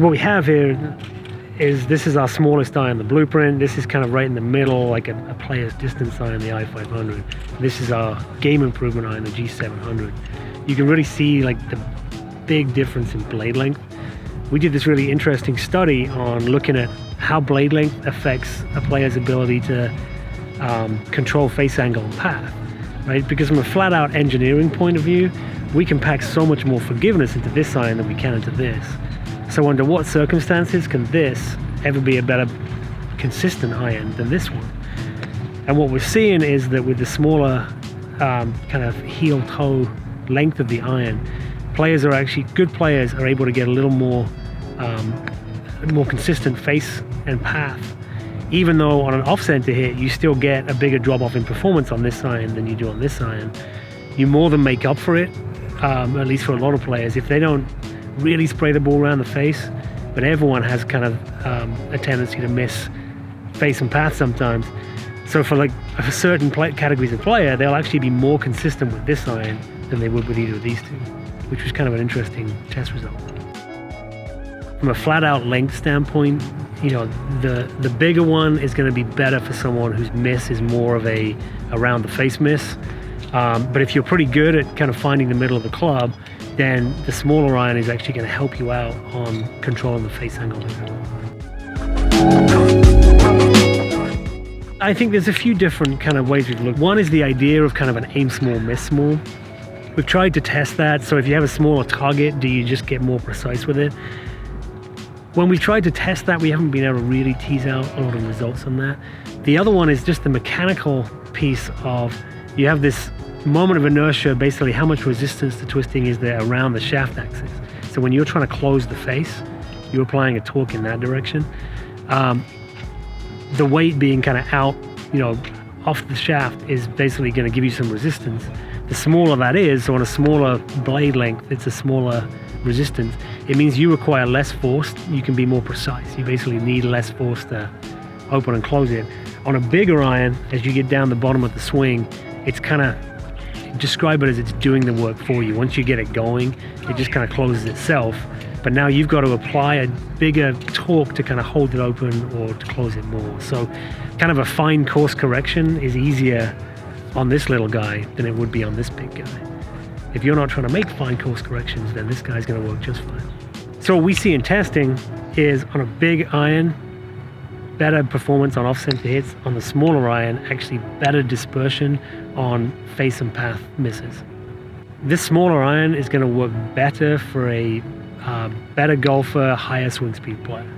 So what we have here is, this is our smallest iron, the Blueprint. This is kind of right in the middle, like a player's distance iron, the i500. This is our game improvement iron, the G700. You can really see like the big difference in blade length. We did this really interesting study on looking at how blade length affects a player's ability to control face angle and path, right? Because from a flat out engineering point of view, we can pack so much more forgiveness into this iron than we can into this. So under what circumstances can this ever be a better consistent iron than this one? And what we're seeing is that with the smaller kind of heel toe length of the iron, good players are able to get a little more consistent face and path. Even though on an off-center hit, you still get a bigger drop off in performance on this iron than you do on this iron. You more than make up for it, at least for a lot of players, if they don't really spray the ball around the face. But everyone has kind of a tendency to miss face and path sometimes. So for certain categories of player, they'll actually be more consistent with this iron than they would with either of these two, which was kind of an interesting test result. From a flat out length standpoint, the bigger one is going to be better for someone whose miss is more of a around the face miss. But if you're pretty good at kind of finding the middle of the club, then the smaller iron is actually going to help you out on controlling the face angle. I think there's a few different kind of ways we've looked. One is the idea of kind of an aim small, miss small. We've tried to test that. So if you have a smaller target, do you just get more precise with it? When we've tried to test that, we haven't been able to really tease out a lot of results on that. The other one is just the mechanical piece of, you have this moment of inertia, basically how much resistance to twisting is there around the shaft axis. So when you're trying to close the face, you're applying a torque in that direction. The weight being kind of out, off the shaft is basically going to give you some resistance. The smaller that is, so on a smaller blade length, it's a smaller resistance. It means you require less force. You can be more precise. You basically need less force to open and close it. On a bigger iron, as you get down the bottom of the swing, it's kind of, describe it as it's doing the work for you. Once you get it going, it just kind of closes itself. But now you've got to apply a bigger torque to kind of hold it open or to close it more. So kind of a fine course correction is easier on this little guy than it would be on this big guy. If you're not trying to make fine course corrections, then this guy's going to work just fine. So what we see in testing is on a big iron, better performance on off-center hits. On the smaller iron, actually better dispersion on face and path misses. This smaller iron is going to work better for a better golfer, higher swing speed player.